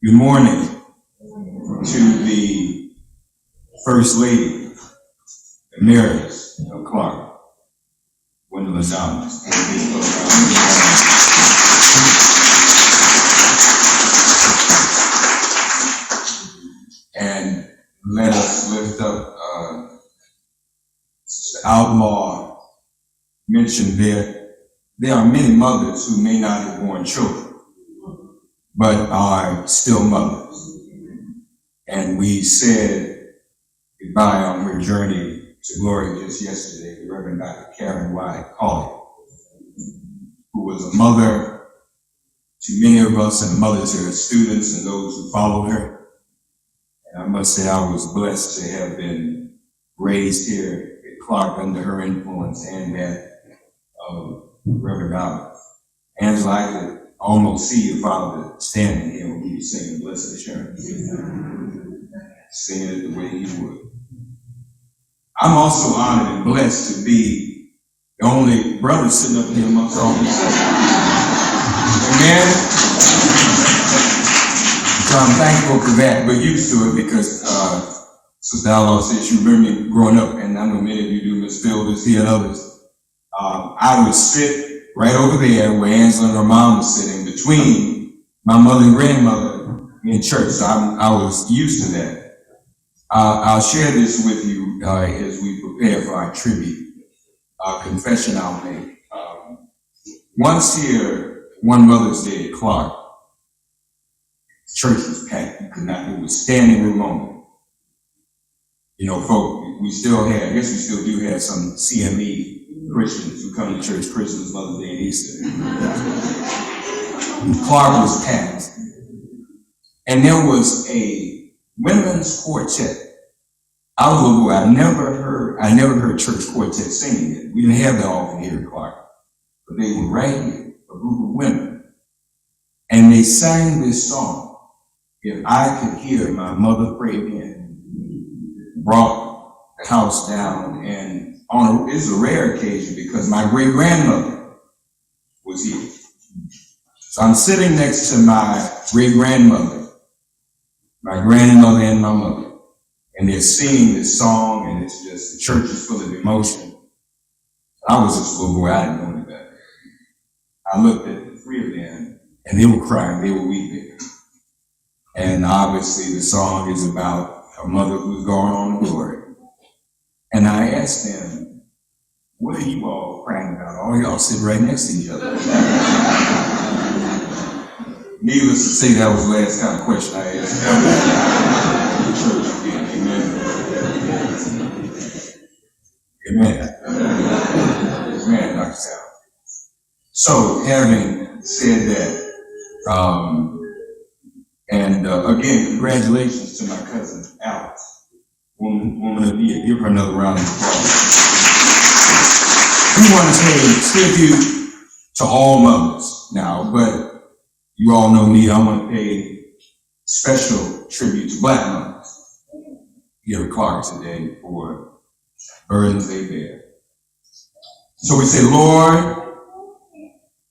Good morning to the First Lady, Emeritus of Clark, Gwendolyn Thomas. And let us lift up Sister Outlaw mentioned there are many mothers who may not have born children, but are still mothers. And we said goodbye on her journey to glory just yesterday, the Reverend Dr. Karen Y. Colley, who was a mother to many of us and a mother to her students and those who followed her. And I must say I was blessed to have been raised here at Clark under her influence and that of Reverend Dr. Angela. I could almost see your father standing here when he was singing Blessed Assurance, singing it the way he would. I'm also honored and blessed to be the only brother sitting up here amongst all these sisters. Amen. So I'm thankful for that. We're used to it because Sister Outlaw said she remembered me growing up, and I know many of you do, Miss Phil, this here and others. I would sit right over there where Angela and her mom was sitting between my mother and grandmother in church. So I was used to that. I'll share this with you as we prepare for our tribute confession I'll make. Once here, one Mother's Day at Clark, the church was packed. You could not, it was standing room only. You know, folk, we still have, I guess we still do have some CME Christians who come to church Christmas, Mother's Day, and Easter. Clark was packed. And there was a women's quartet. I was a little boy. I never heard church quartet singing it. We didn't have that often here at Clark. But they were right here, a group of women. And they sang this song, If I Could Hear My Mother Pray Again. Brought the house down, and it's a rare occasion because my great-grandmother was here. So I'm sitting next to my great-grandmother, my grandmother and my mother, and they're singing this song, and it's just, the church is full of emotion. I was just a little boy, I didn't know any better. I looked at the three of them, and they were crying, they were weeping. And obviously the song is about a mother who's going on to glory. And I asked them, what are you all crying about? All y'all sit right next to each other. Needless to say, that was the last kind of question I asked the church again. Amen. Amen. Amen, Dr. Sal. So, having said that, and again, congratulations to my cousin, Alex, woman of the year. Give her another round of applause. We want to pay tribute to all mothers now, but you all know me, I want to pay special tribute to Black mothers here at Clark today for burdens they bear. So we say, Lord,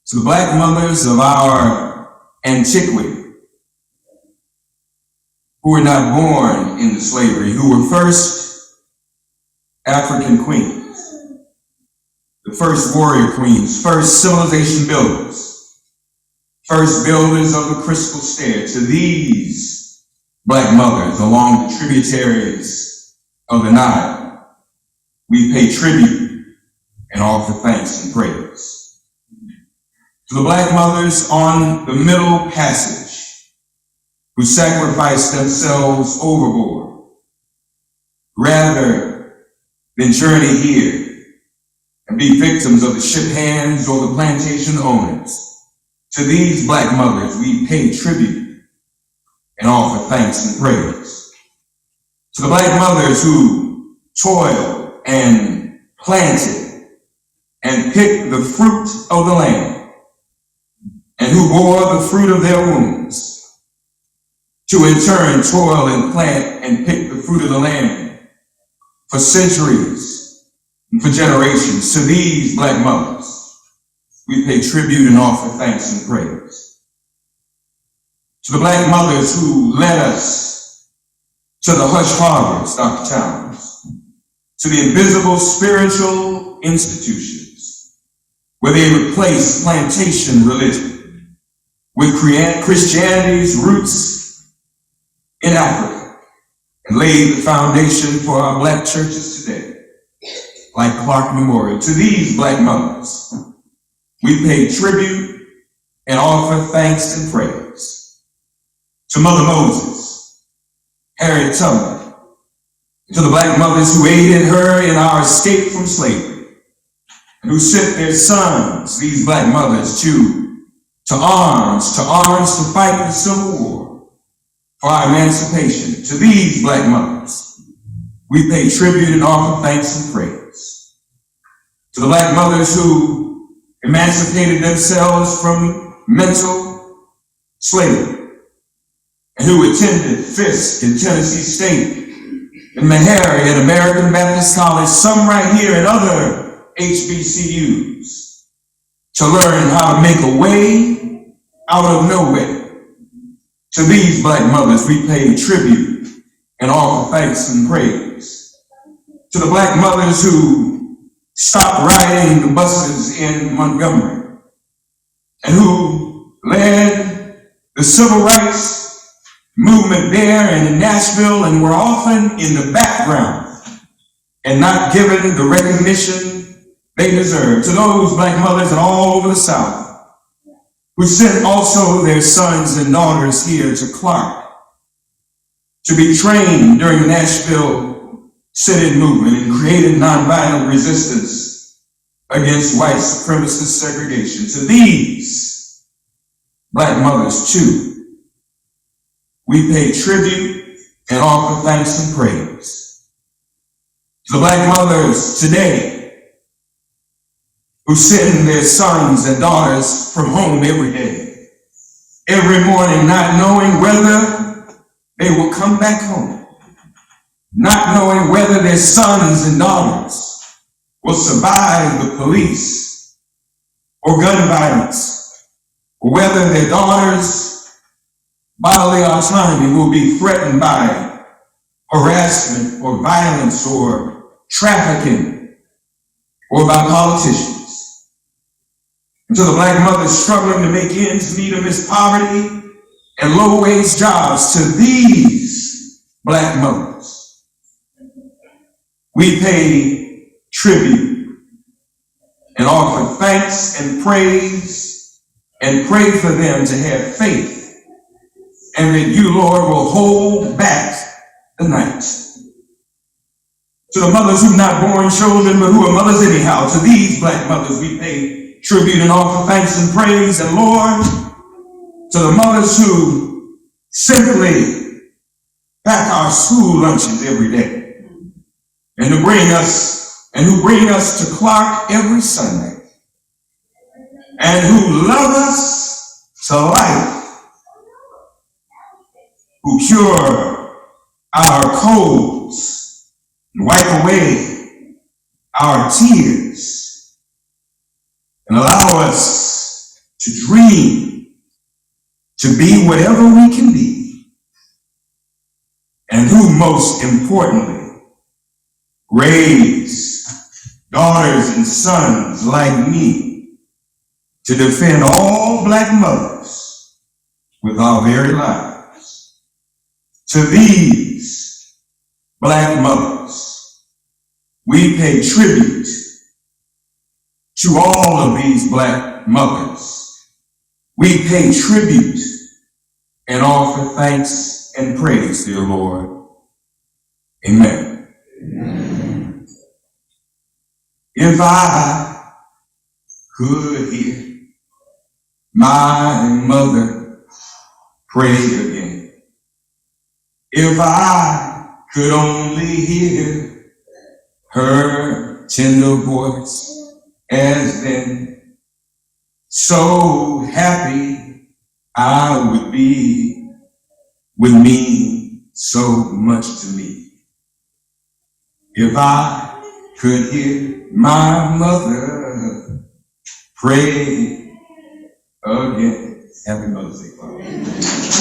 to the Black mothers of our antiquity, who were not born into slavery, who were first African queens, the first warrior queens, first civilization builders, first builders of the crystal stair, to these Black mothers along the tributaries of the Nile, we pay tribute and offer thanks and praise. To the Black mothers on the Middle Passage, who sacrificed themselves overboard rather than journey here and be victims of the ship hands or the plantation owners. To these Black mothers, we pay tribute and offer thanks and praise. To the Black mothers who toiled and planted and picked the fruit of the land and who bore the fruit of their wombs, to in turn toil and plant and pick the fruit of the land for centuries and for generations. To these Black mothers, we pay tribute and offer thanks and praise. to the black mothers who led us to the hush harbors, Dr. Towns, to the invisible spiritual institutions where they replaced plantation religion with Christianity's roots in Africa and laid the foundation for our black churches today, like Clark Memorial. To these black mothers, we pay tribute and offer thanks and praise. To Mother Moses, Harriet Tubman, to the black mothers who aided her in our escape from slavery, and who sent their sons, these black mothers, to arms to fight the Civil War for our emancipation. To these black mothers, we pay tribute and offer thanks and praise. To the black mothers who emancipated themselves from mental slavery and who attended Fisk in Tennessee State, and Meharry at American Baptist College, some right here at other HBCUs, to learn how to make a way out of nowhere. To these black mothers, we pay tribute and offer thanks and praise. To the black mothers who stopped riding the buses in Montgomery and who led the civil rights movement there and in Nashville and were often in the background and not given the recognition they deserve. To those black mothers all over the South who sent also their sons and daughters here to Clark to be trained during the Nashville sit-in movement and created nonviolent resistance against white supremacist segregation. To these black mothers too, we pay tribute and offer thanks and praise. To the black mothers today who send their sons and daughters from home every day, every morning, not knowing whether they will come back home, not knowing whether their sons and daughters will survive the police or gun violence, or whether their daughters' bodily autonomy will be threatened by harassment or violence or trafficking or by politicians. And to the black mothers struggling to make ends meet amidst poverty and low-wage jobs, to these black mothers, we pay tribute and offer thanks and praise and pray for them to have faith, and that you, Lord, will hold back the night. To the mothers who've not born children, but who are mothers anyhow, to these black mothers we pay tribute and offer thanks and praise. And Lord, to the mothers who simply pack our school lunches every day, and who bring us to Clark every Sunday, and who love us to life, who cure our colds and wipe away our tears and allow us to dream, to be whatever we can be, and who most importantly raise daughters and sons like me to defend all black mothers with our very lives. To these black mothers, we pay tribute. To all of these black mothers, we pay tribute and offer thanks and praise, dear Lord. Amen. Amen. If I could hear my mother pray again, if I could only hear her tender voice as then, so happy I would be, would mean so much to me. If I could hear my mother pray again. Happy Mother's Day, Father.